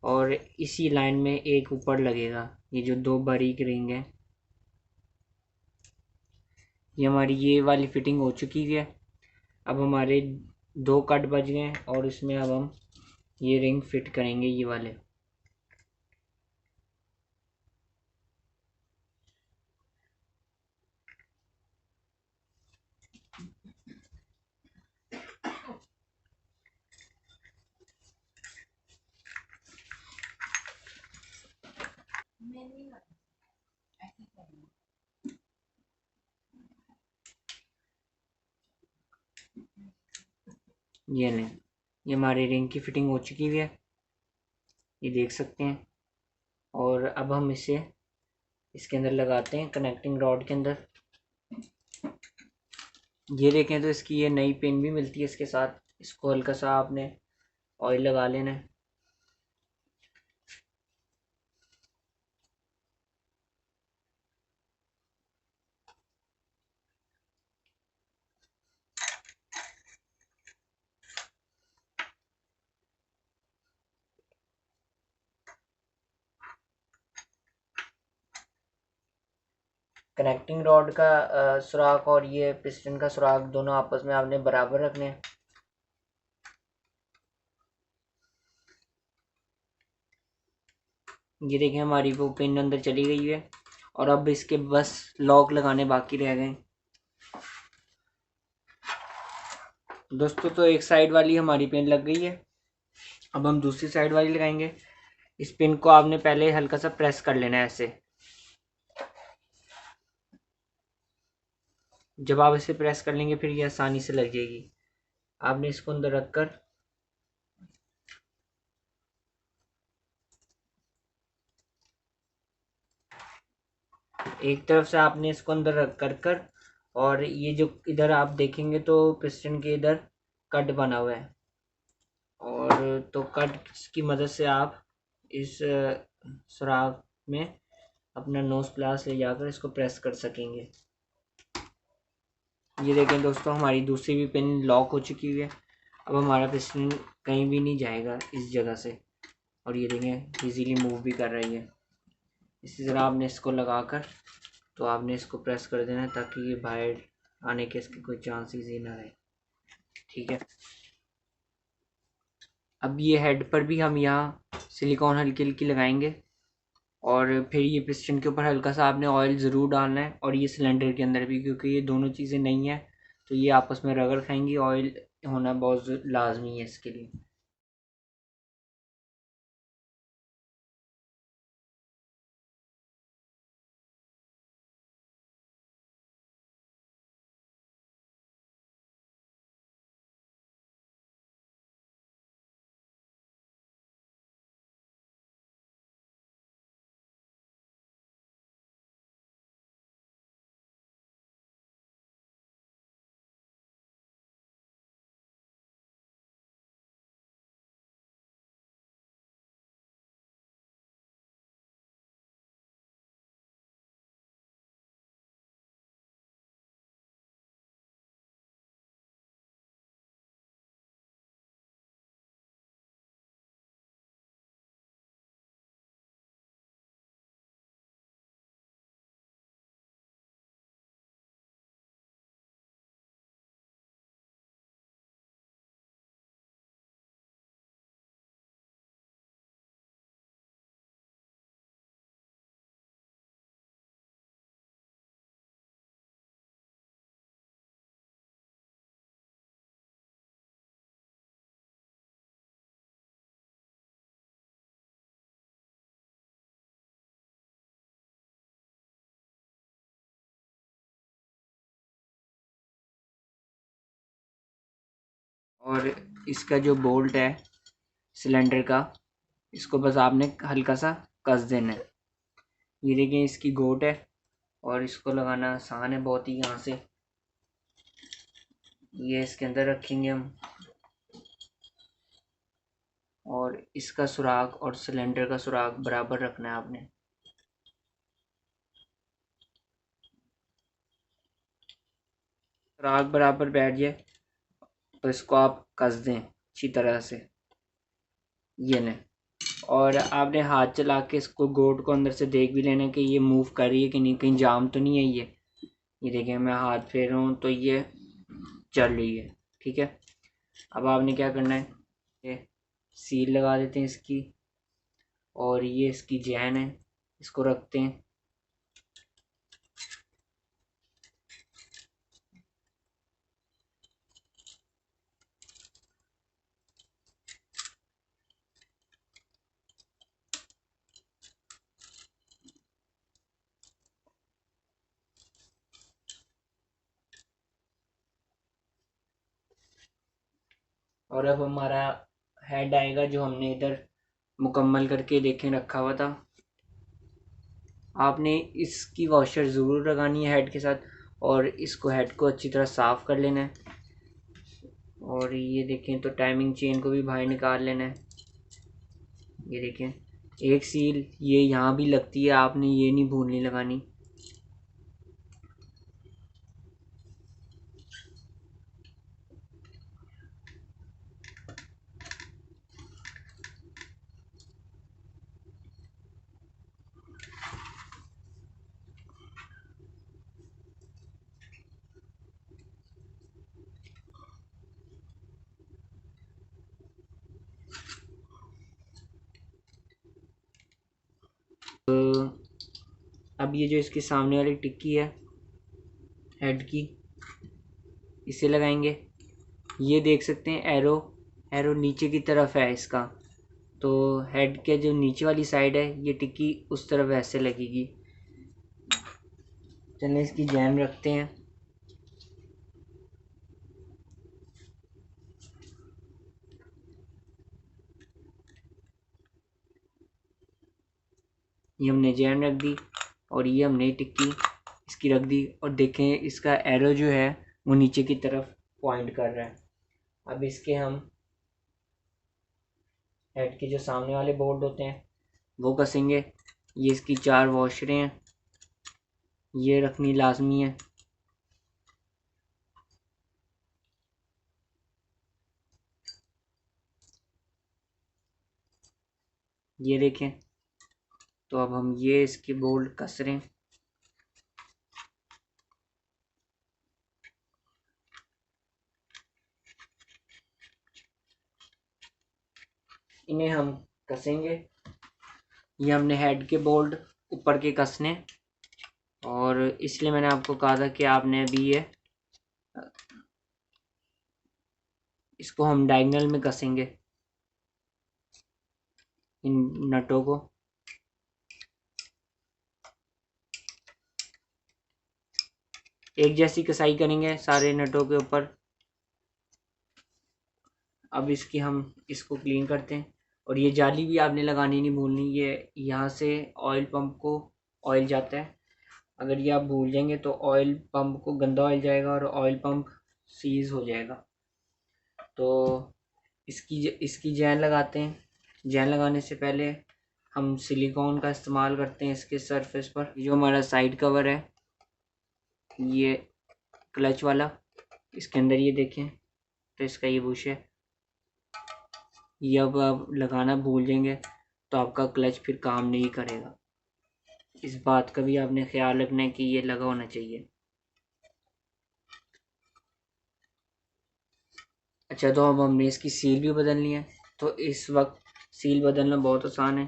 और इसी लाइन में एक ऊपर लगेगा, ये जो दो बारीक रिंग है। ये हमारी ये वाली फिटिंग हो चुकी है। अब हमारे दो कट बच गए और इसमें अब हम ये रिंग फिट करेंगे ये वाले। ये लें, ये हमारी रिंग की फिटिंग हो चुकी हुई है, ये देख सकते हैं। और अब हम इसे इसके अंदर लगाते हैं कनेक्टिंग रॉड के अंदर। ये देखें तो इसकी ये नई पिन भी मिलती है इसके साथ। इसको हल्का सा आपने ऑयल लगा लेना है। कनेक्टिंग रॉड का सुराख और ये पिस्टन का सुराख दोनों आपस में आपने बराबर रखने हैं। ये देखें हमारी वो पिन अंदर चली गई है और अब इसके बस लॉक लगाने बाकी रह गए। दोस्तों तो एक साइड वाली हमारी पिन लग गई है, अब हम दूसरी साइड वाली लगाएंगे। इस पिन को आपने पहले हल्का सा प्रेस कर लेना है ऐसे। जब आप इसे प्रेस कर लेंगे फिर ये आसानी से लग जाएगी। आपने इसको अंदर रखकर एक तरफ से आपने इसको अंदर रख कर और ये जो इधर आप देखेंगे तो पिस्टन के इधर कट बना हुआ है, और तो कट की मदद से आप इस सुराख में अपना नोज प्लास ले जाकर इसको प्रेस कर सकेंगे। ये देखें दोस्तों हमारी दूसरी भी पिन लॉक हो चुकी है। अब हमारा पिस्टन कहीं भी नहीं जाएगा इस जगह से, और ये देखें इजीली मूव भी कर रही है। इसी तरह आपने इसको लगाकर तो आपने इसको प्रेस कर देना है ताकि ये बाहर आने के इसके कोई चांसेस ही ना रहे। ठीक है, अब ये हेड पर भी हम यहाँ सिलिकॉन हल्की हल्की लगाएंगे, और फिर ये पिस्टन के ऊपर हल्का सा आपने ऑयल ज़रूर डालना है, और ये सिलेंडर के अंदर भी, क्योंकि ये दोनों चीज़ें नहीं है तो ये आपस में रगड़ खाएंगी। ऑयल होना बहुत लाजमी है इसके लिए। और इसका जो बोल्ट है सिलेंडर का, इसको बस आपने हल्का सा कस देना है। ये देखिए इसकी गोट है, और इसको लगाना आसान है बहुत ही। यहाँ से ये इसके अंदर रखेंगे हम, और इसका सुराख और सिलेंडर का सुराख बराबर रखना है आपने। सुराख बराबर बैठ जाए तो इसको आप कस दें अच्छी तरह से। ये लें, और आपने हाथ चला के इसको गोट को अंदर से देख भी लेना कि ये मूव कर रही है कि नहीं, कहीं जाम तो नहीं है ये देखिए मैं हाथ फेर रहा हूँ तो ये चल रही है। ठीक है, अब आपने क्या करना है, ये सील लगा देते हैं इसकी, और ये इसकी चैन है, इसको रखते हैं। और अब हमारा हेड आएगा जो हमने इधर मुकम्मल करके देखें रखा हुआ था। आपने इसकी वॉशर ज़रूर लगानी है हेड के साथ, और इसको हेड को अच्छी तरह साफ़ कर लेना है। और ये देखें तो टाइमिंग चेन को भी बाहर निकाल लेना है। ये देखें एक सील ये यहाँ भी लगती है, आपने ये नहीं भूलनी लगानी। अब ये जो इसके सामने वाली टिक्की है हेड की, इसे लगाएंगे। ये देख सकते हैं एरो एरो नीचे की तरफ है इसका, तो हेड के जो नीचे वाली साइड है ये टिक्की उस तरफ ऐसे लगेगी। चलिए इसकी जैम रखते हैं। ये हमने जैम रख दी और ये हमने टिक्की इसकी रख दी, और देखें इसका एरो जो है वो नीचे की तरफ पॉइंट कर रहा है। अब इसके हम हेड के जो सामने वाले बोल्ट होते हैं वो कसेंगे। ये इसकी 4 वॉशरें हैं, ये रखनी लाजमी है। ये देखें, तो अब हम ये इसके बोल्ट कस रहे हैं। इन्हें हम कसेंगे। ये हमने हेड के बोल्ट ऊपर के कसने, और इसलिए मैंने आपको कहा था कि आपने अभी ये इसको हम डायगोनल में कसेंगे इन नटों को। एक जैसी कसाई करेंगे सारे नटों के ऊपर। अब इसकी हम इसको क्लीन करते हैं, और ये जाली भी आपने लगानी नहीं भूलनी। ये यहाँ से ऑयल पंप को ऑयल जाता है, अगर ये आप भूल जाएंगे तो ऑयल पंप को गंदा ऑयल जाएगा और ऑयल पंप सीज हो जाएगा। तो इसकी जैन लगाते हैं। जैन लगाने से पहले हम सिलिकॉन का इस्तेमाल करते हैं इसके सरफेस पर। जो हमारा साइड कवर है ये क्लच वाला, इसके अंदर ये देखें तो इसका ये बुश है। ये अब आप लगाना भूल जाएंगे तो आपका क्लच फिर काम नहीं करेगा। इस बात का भी आपने ख्याल रखना है कि ये लगा होना चाहिए। अच्छा, तो अब हमने इसकी सील भी बदलनी है। तो इस वक्त सील बदलना बहुत आसान है,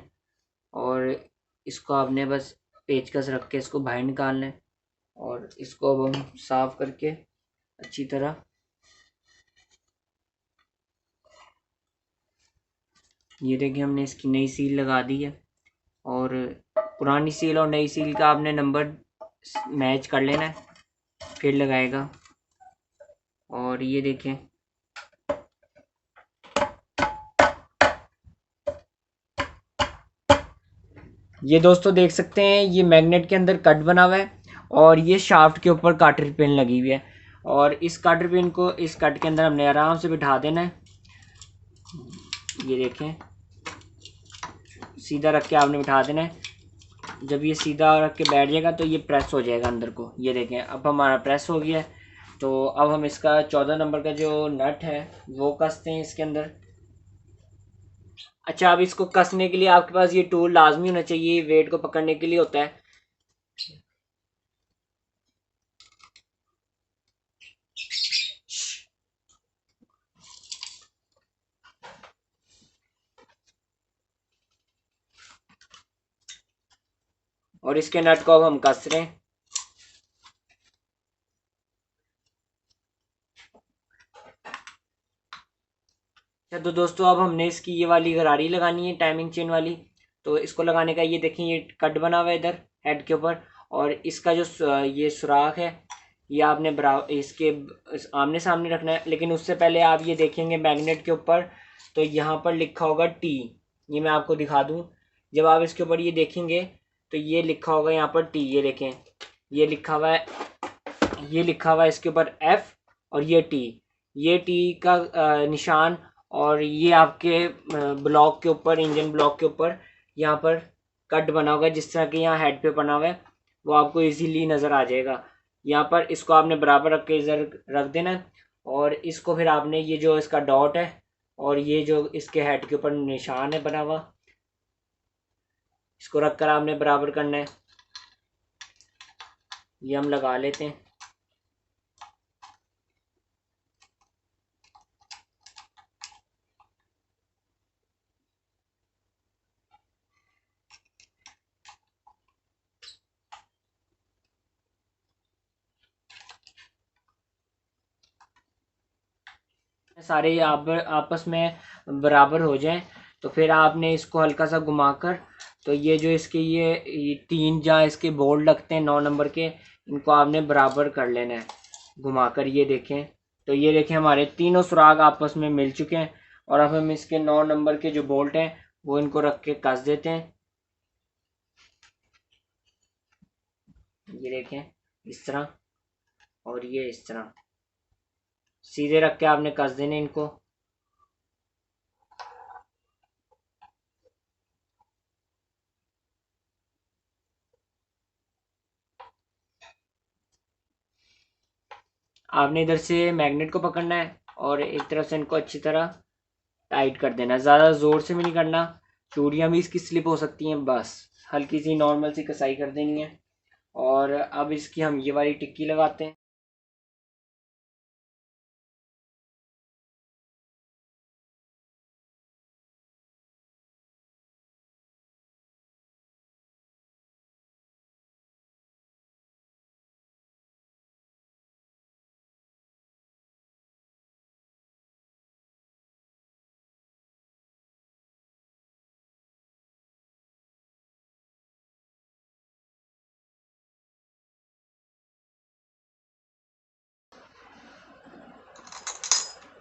और इसको आपने बस पेचकस रख के इसको बाहर निकालना है, और इसको अब हम साफ़ करके अच्छी तरह ये देखिए हमने इसकी नई सील लगा दी है। और पुरानी सील और नई सील का आपने नंबर मैच कर लेना है, फिर लगाएगा। और ये देखें ये दोस्तों देख सकते हैं ये मैग्नेट के अंदर कट बना हुआ है, और ये शाफ्ट के ऊपर काटर पिन लगी हुई है, और इस काटर पिन को इस कट के अंदर हमने आराम से बिठा देना है। ये देखें सीधा रख के आपने बिठा देना है। जब ये सीधा रख के बैठ जाएगा तो ये प्रेस हो जाएगा अंदर को। ये देखें अब हमारा प्रेस हो गया है। तो अब हम इसका 14 नंबर का जो नट है वो कसते हैं इसके अंदर। अच्छा, अब इसको कसने के लिए आपके पास ये टूल लाजमी होना चाहिए, वेट को पकड़ने के लिए होता है। और इसके नट को अब हम कस रहे हैं। तो दोस्तों अब हमने इसकी ये वाली गरारी लगानी है टाइमिंग चेन वाली। तो इसको लगाने का ये देखें ये कट बना हुआ है इधर हेड के ऊपर, और इसका जो ये सुराख है ये आपने इसके आमने सामने रखना है। लेकिन उससे पहले आप ये देखेंगे मैग्नेट के ऊपर, तो यहाँ पर लिखा होगा टी। ये मैं आपको दिखा दूँ, जब आप इसके ऊपर ये देखेंगे तो ये लिखा होगा यहाँ पर टी। ये देखें, ये लिखा हुआ है, ये लिखा हुआ है इसके ऊपर एफ और ये टी। ये टी का निशान, और ये आपके ब्लॉक के ऊपर, इंजन ब्लॉक के ऊपर यहाँ पर कट बना होगा, जिस तरह के यहाँ हेड पे बना हुआ है, वो आपको इजीली नज़र आ जाएगा। यहाँ पर इसको आपने बराबर रख के इधर रख देना है, और इसको फिर आपने ये जो इसका डॉट है और ये जो इसके हेड के ऊपर निशान है बना हुआ, इसको रख कर आपने बराबर करना है। ये हम लगा लेते हैं। सारे आपस में बराबर हो जाएं, तो फिर आपने इसको हल्का सा घुमाकर, तो ये जो इसके ये तीन जहाँ इसके बोल्ट लगते हैं 9 नंबर के, इनको आपने बराबर कर लेना है घुमाकर। ये देखें, तो ये देखें हमारे तीनों सुराग आपस में मिल चुके हैं। और अब हम इसके 9 नंबर के जो बोल्ट हैं वो इनको रख के कस देते हैं। ये देखें इस तरह, और ये इस तरह सीधे रख के आपने कस देने इनको। आपने इधर से मैग्नेट को पकड़ना है और एक तरफ से इनको अच्छी तरह टाइट कर देना। ज़्यादा ज़ोर से भी नहीं करना, चूड़ियाँ भी इसकी स्लिप हो सकती हैं। बस हल्की सी नॉर्मल सी कसाई कर देनी है। और अब इसकी हम ये वाली टिक्की लगाते हैं।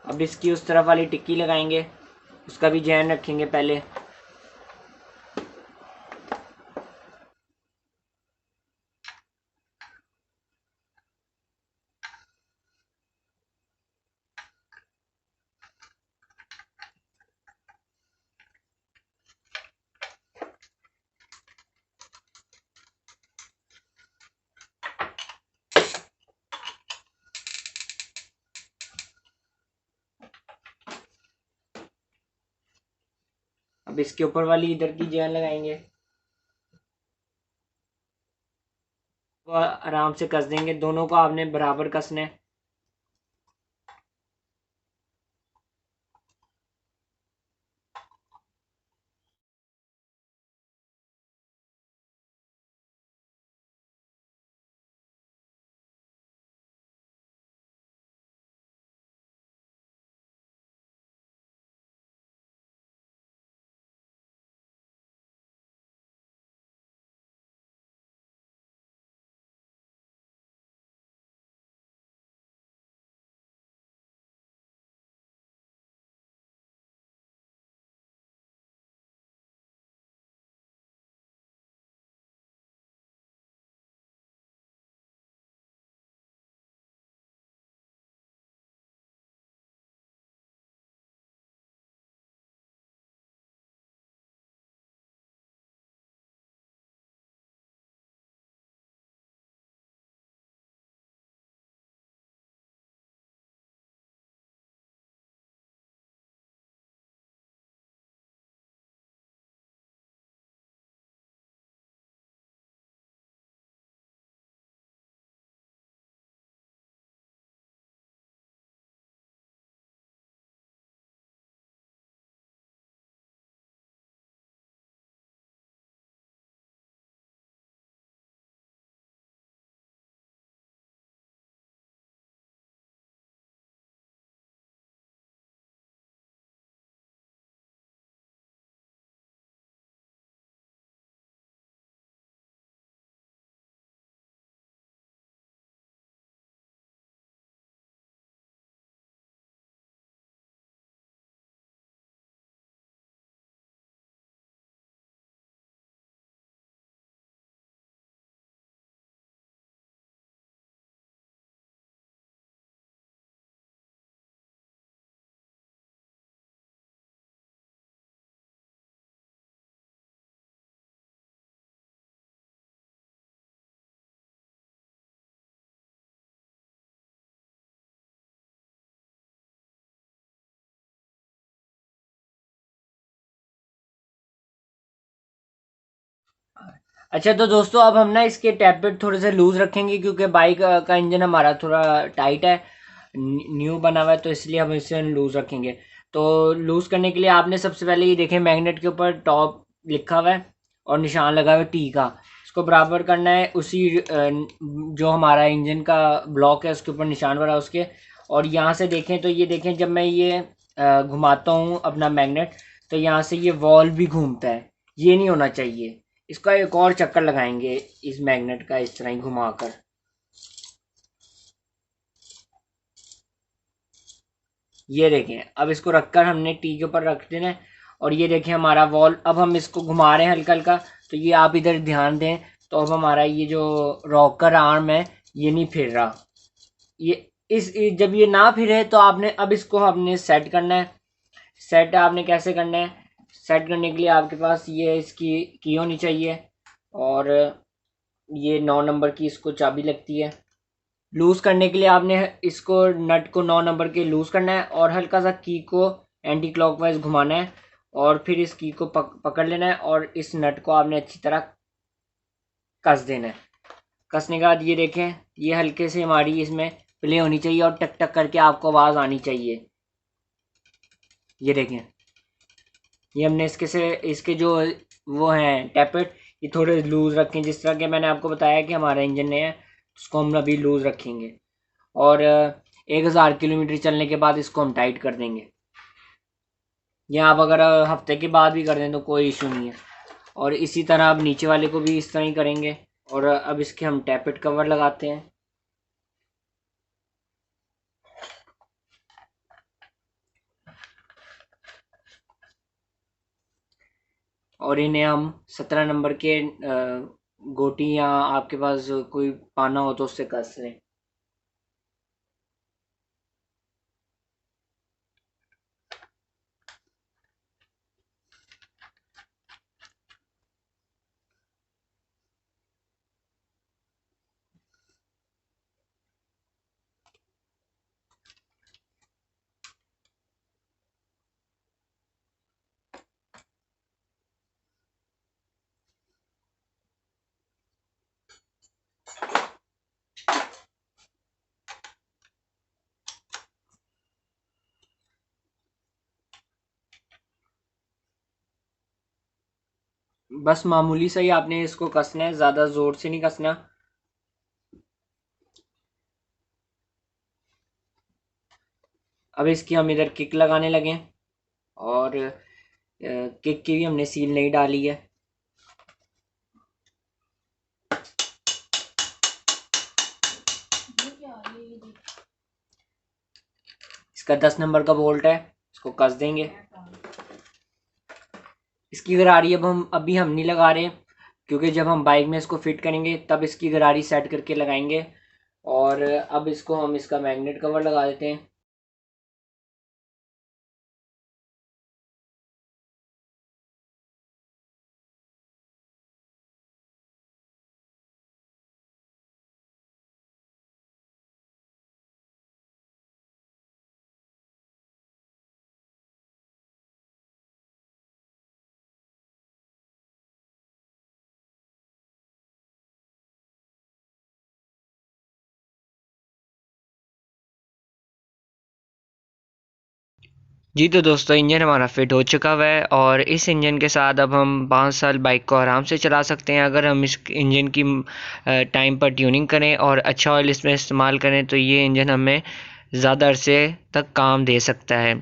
अब इसकी उस तरफ वाली टिक्की लगाएंगे, उसका भी ध्यान रखेंगे पहले। अब इसके ऊपर वाली इधर की जैन लगाएंगे, वो आराम से कस देंगे। दोनों को आपने बराबर कसना है। अच्छा तो दोस्तों अब हम ना इसके टैबलेट थोड़े से लूज रखेंगे क्योंकि बाइक का इंजन हमारा थोड़ा टाइट है, न्यू बना हुआ है, तो इसलिए हम इसे लूज रखेंगे। तो लूज करने के लिए आपने सबसे पहले ये देखें मैग्नेट के ऊपर टॉप लिखा हुआ है और निशान लगा हुआ है टी का, इसको बराबर करना है उसी जो हमारा इंजन का ब्लॉक है उसके ऊपर निशान बना उसके। और यहाँ से देखें तो ये देखें जब मैं ये घुमाता हूँ अपना मैग्नेट तो यहाँ से ये वॉल भी घूमता है, ये नहीं होना चाहिए। इसका एक और चक्कर लगाएंगे इस मैग्नेट का इस तरह ही घुमाकर। ये देखें अब इसको रखकर हमने टी के ऊपर रख देना है और ये देखें हमारा वॉल, अब हम इसको घुमा रहे हैं हल्का हल्का, तो ये आप इधर ध्यान दें। तो अब हमारा ये जो रॉकर आर्म है ये नहीं फिर रहा, ये जब ये ना फिरे तो आपने अब इसको हमने सेट करना है। सेट आपने कैसे करना है, सेट करने के लिए आपके पास ये इसकी की होनी चाहिए और ये 9 नंबर की इसको चाबी लगती है। लूज करने के लिए आपने इसको नट को 9 नंबर के लूज करना है और हल्का सा की को एंटी क्लॉकवाइज घुमाना है और फिर इस की को पकड़ लेना है और इस नट को आपने अच्छी तरह कस देना है। कसने के बाद ये देखें ये हल्के से हमारी इसमें प्ले होनी चाहिए और टक टक करके आपको आवाज़ आनी चाहिए। ये देखें ये हमने इसके जो वो हैं टैपेट ये थोड़े लूज रखें, जिस तरह के मैंने आपको बताया कि हमारा इंजन है उसको हम अभी लूज रखेंगे और 1000 किलोमीटर चलने के बाद इसको हम टाइट कर देंगे, या आप अगर हफ्ते के बाद भी कर दें तो कोई इशू नहीं है। और इसी तरह अब नीचे वाले को भी इस तरह ही करेंगे और अब इसके हम टैपेट कवर लगाते हैं और इन्हें हम 17 नंबर के गोटी या आपके पास कोई पाना हो तो उससे कस लें। बस मामूली सा ही आपने इसको कसना है, ज़्यादा ज़ोर से नहीं कसना। अब इसकी हम इधर किक लगाने लगे और किक की भी हमने सील नहीं डाली है। इसका 10 नंबर का बोल्ट है, इसको कस देंगे। इसकी गरारी अब हम अभी हम नहीं लगा रहे क्योंकि जब हम बाइक में इसको फिट करेंगे तब इसकी गरारी सेट करके लगाएंगे। और अब इसको हम इसका मैग्नेट कवर लगा देते हैं। जी तो दोस्तों इंजन हमारा फिट हो चुका हुआ है और इस इंजन के साथ अब हम 5 साल बाइक को आराम से चला सकते हैं। अगर हम इस इंजन की टाइम पर ट्यूनिंग करें और अच्छा ऑयल इसमें इस्तेमाल करें तो ये इंजन हमें ज़्यादा अरसे तक काम दे सकता है।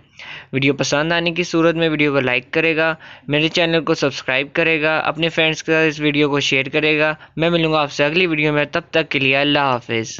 वीडियो पसंद आने की सूरत में वीडियो को लाइक करेगा, मेरे चैनल को सब्सक्राइब करेगा, अपने फ्रेंड्स के साथ इस वीडियो को शेयर करेगा। मैं मिलूँगा आपसे अगली वीडियो में, तब तक के लिए अल्लाह हाफिज़।